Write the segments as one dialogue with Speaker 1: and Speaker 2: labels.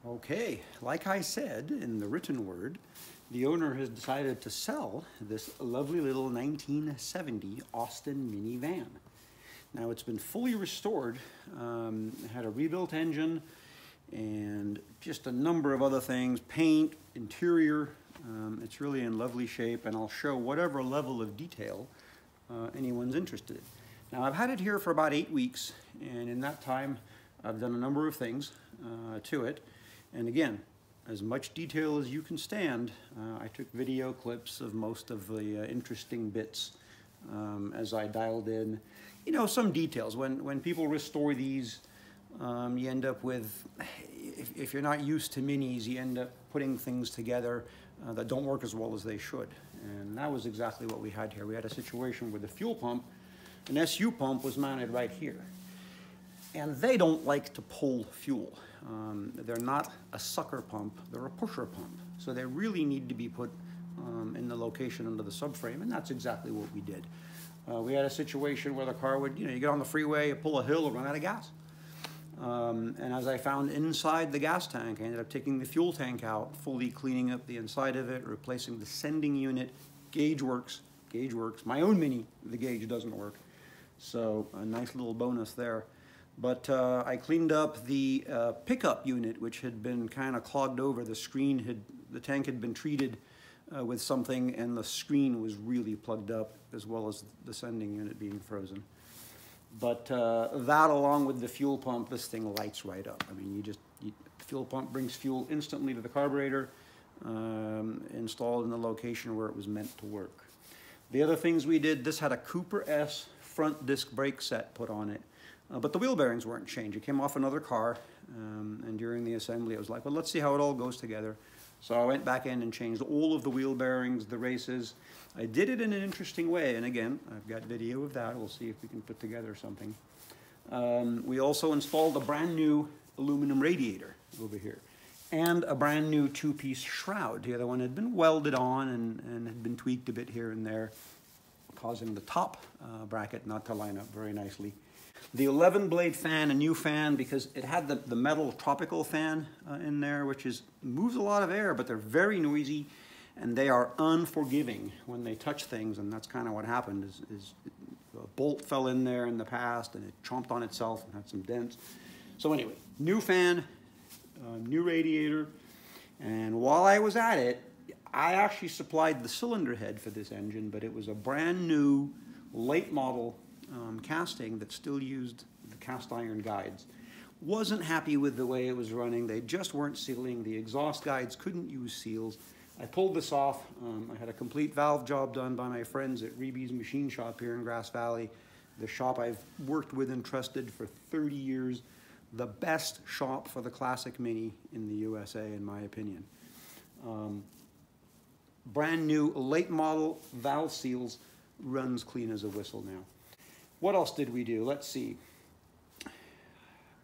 Speaker 1: Okay, like I said in the written word, the owner has decided to sell this lovely little 1970 Austin minivan. Now it's been fully restored, it had a rebuilt engine and just a number of other things, paint, interior. It's really in lovely shape, and I'll show whatever level of detail anyone's interested in. Now I've had it here for about 8 weeks, and in that time I've done a number of things to it. And again, as much detail as you can stand. I took video clips of most of the interesting bits as I dialed in, you know, some details. When people restore these, you end up with, if you're not used to minis, you end up putting things together that don't work as well as they should. And that was exactly what we had here. We had a situation where the fuel pump, an SU pump, was mounted right here. And they don't like to pull fuel. They're not a sucker pump, they're a pusher pump. So they really need to be put in the location under the subframe, and that's exactly what we did. We had a situation where the car would, you get on the freeway, you pull a hill, and run out of gas. And as I found inside the gas tank, I ended up taking the fuel tank out, fully cleaning up the inside of it, replacing the sending unit. Gauge works. My own Mini, the gauge doesn't work. So a nice little bonus there. But I cleaned up the pickup unit, which had been kind of clogged over. The tank had been treated with something, and the screen was really plugged up, as well as the sending unit being frozen. But that, along with the fuel pump, this thing lights right up. I mean, the fuel pump brings fuel instantly to the carburetor, installed in the location where it was meant to work. The other things we did, this had a Cooper S front disc brake set put on it. But the wheel bearings weren't changed. It came off another car, and during the assembly I was like, well, let's see how it all goes together. So I went back in and changed all of the wheel bearings, the races. I did it in an interesting way, and again, I've got video of that. We'll see if we can put together something. We also installed a brand new aluminum radiator over here, and a brand new two-piece shroud. The other one had been welded on and had been tweaked a bit here and there, causing the top bracket not to line up very nicely. The 11-blade fan, a new fan, because it had the metal tropical fan in there, which moves a lot of air, but they're very noisy, and they are unforgiving when they touch things, and that's kind of what happened. A bolt fell in there in the past, and it chomped on itself and had some dents. So anyway, new fan, new radiator, and while I was at it, I actually supplied the cylinder head for this engine, but it was a brand new, late model casting that still used the cast iron guides. Wasn't happy with the way it was running. They just weren't sealing. The exhaust guides couldn't use seals. I pulled this off. I had a complete valve job done by my friends at Reeby's Machine Shop here in Grass Valley, the shop I've worked with and trusted for 30 years. The best shop for the classic Mini in the USA, in my opinion. Brand new, late model valve seals, runs clean as a whistle now. What else did we do? Let's see.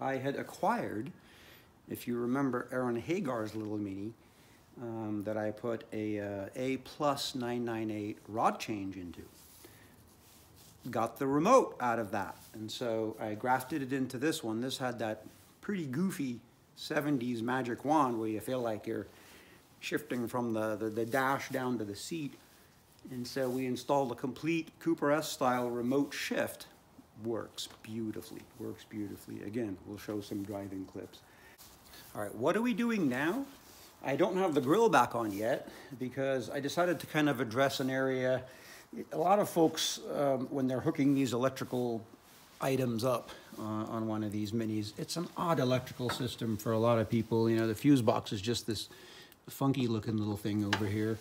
Speaker 1: I had acquired, if you remember, Aaron Hagar's little Mini that I put a A+ 998 rod change into. Got the remote out of that, and so I grafted it into this one. This had that pretty goofy 70s magic wand where you feel like you're shifting from the dash down to the seat. And so we installed a complete Cooper S style remote shift. Works beautifully, Again, we'll show some driving clips. All right, what are we doing now? I don't have the grill back on yet because I decided to kind of address an area. A lot of folks, when they're hooking these electrical items up on one of these Minis, it's an odd electrical system for a lot of people. You know, the fuse box is just this funky looking little thing over here.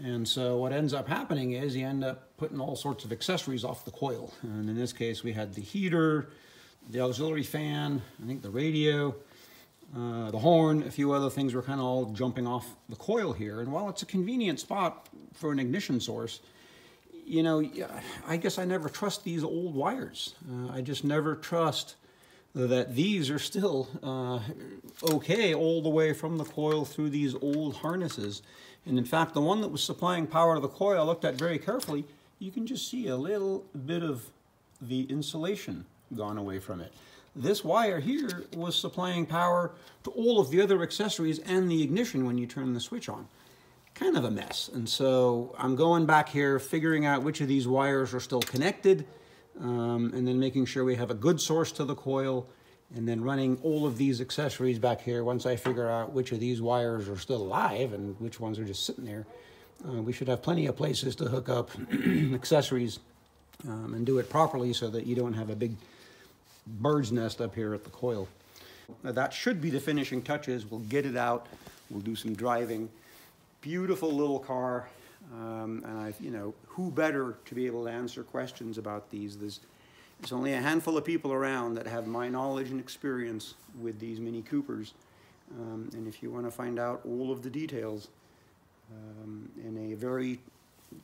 Speaker 1: And so what ends up happening is you end up putting all sorts of accessories off the coil. And in this case, we had the heater, the auxiliary fan, I think the radio, the horn, a few other things were kind of all jumping off the coil here. And while it's a convenient spot for an ignition source, you know, I guess I never trust these old wires. I just never trust that these are still okay all the way from the coil through these old harnesses. And in fact, the one that was supplying power to the coil, I looked at very carefully, you can just see a little bit of the insulation gone away from it. this wire here was supplying power to all of the other accessories and the ignition when you turn the switch on. Kind of a mess. And so I'm going back here, figuring out which of these wires are still connected, and then making sure we have a good source to the coil, and then running all of these accessories back here. Once I figure out which of these wires are still alive and which ones are just sitting there, we should have plenty of places to hook up accessories and do it properly so that you don't have a big bird's nest up here at the coil. Now that should be the finishing touches. We'll get it out. We'll do some driving. Beautiful little car. And you know, who better to be able to answer questions about these? There's only a handful of people around that have my knowledge and experience with these Mini Coopers. And if you want to find out all of the details in a very,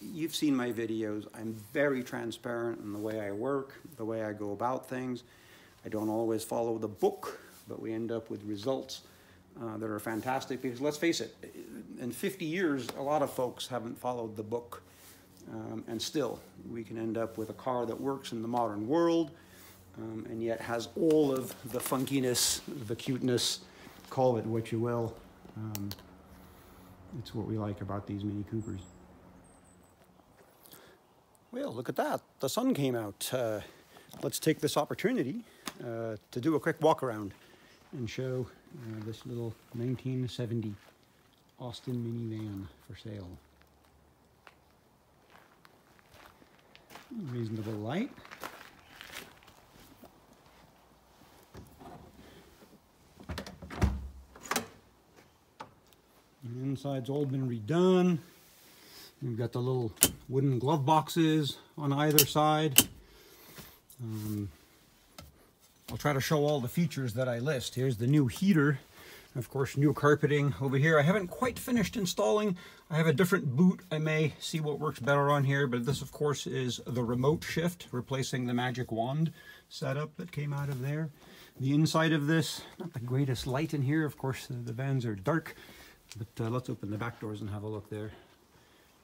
Speaker 1: you've seen my videos, I'm very transparent in the way I work, the way I go about things. I don't always follow the book, but we end up with results that are fantastic, because let's face it, in 50 years, a lot of folks haven't followed the book. And still, we can end up with a car that works in the modern world, and yet has all of the funkiness, the cuteness, call it what you will. It's what we like about these Mini Coopers. Well, look at that. The sun came out. Let's take this opportunity to do a quick walk around and show this little 1970 Austin minivan for sale. Reasonable light. The inside's all been redone. We've got the little wooden glove boxes on either side. I'll try to show all the features that I list. Here's the new heater. Of course, new carpeting over here. I haven't quite finished installing. I have a different boot. I may see what works better on here, but this, of course, is the remote shift, replacing the magic wand setup that came out of there. The inside of this, not the greatest light in here. Of course, the vans are dark, but let's open the back doors and have a look there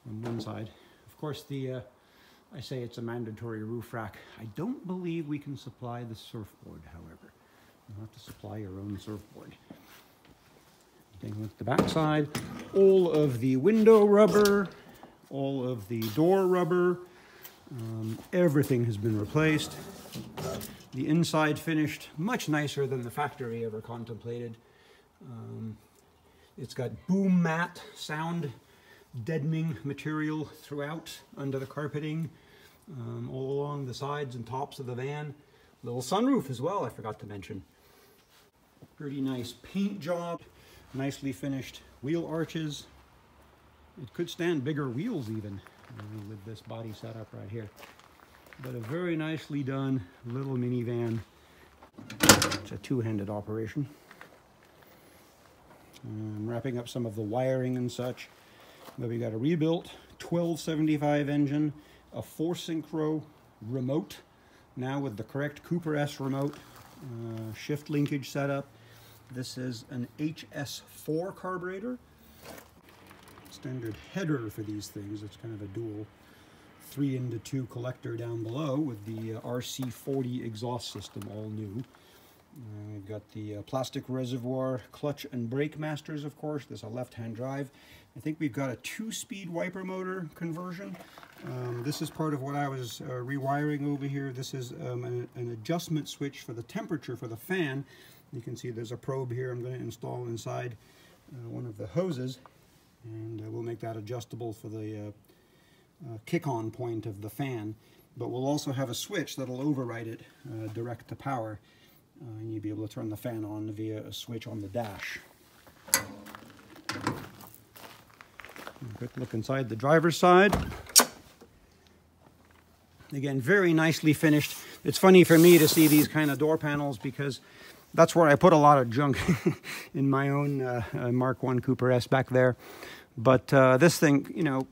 Speaker 1: on one side. Of course, I say it's a mandatory roof rack. I don't believe we can supply the surfboard, however. You'll have to supply your own surfboard. Thing with the back side, all of the window rubber, all of the door rubber, everything has been replaced. The inside finished much nicer than the factory ever contemplated. It's got boom mat sound deadening material throughout under the carpeting, all along the sides and tops of the van. Little sunroof as well, I forgot to mention. Pretty nice paint job, nicely finished wheel arches. It could stand bigger wheels even with this body setup right here. But a very nicely done little minivan. It's a two-handed operation. Wrapping up some of the wiring and such. But we got a rebuilt 1275 engine, a 4-synchro remote, now with the correct Cooper S remote, shift linkage setup. This is an HS4 carburetor. Standard header for these things. It's kind of a dual 3-into-2 collector down below with the RC40 exhaust system, all new. We've got the plastic reservoir clutch and brake masters, of course. There's a left-hand drive. I think we've got a 2-speed wiper motor conversion. This is part of what I was rewiring over here. This is an adjustment switch for the temperature for the fan. You can see there's a probe here I'm going to install inside one of the hoses, and we'll make that adjustable for the kick-on point of the fan. But we'll also have a switch that'll override it direct to power, and you'll be able to turn the fan on via a switch on the dash. Quick look inside the driver's side. Again, very nicely finished. It's funny for me to see these kind of door panels because that's where I put a lot of junk in my own Mark I Cooper S back there. But this thing, you know,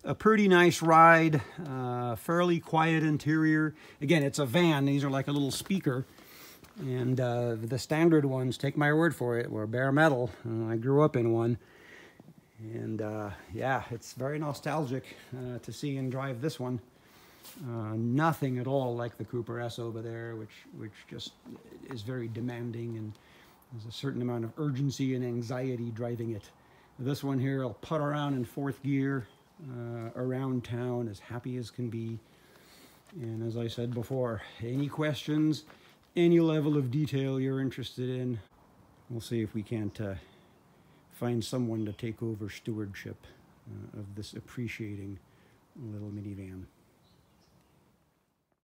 Speaker 1: a pretty nice ride, fairly quiet interior. Again, it's a van. These are like a little speaker. And the standard ones, take my word for it, were bare metal. I grew up in one. And yeah, it's very nostalgic to see and drive this one. Nothing at all like the Cooper S over there, which just is very demanding, and there's a certain amount of urgency and anxiety driving it. This one here, I'll putt around in 4th gear around town as happy as can be. And as I said before, any questions, any level of detail you're interested in, we'll see if we can't find someone to take over stewardship of this appreciating little minivan.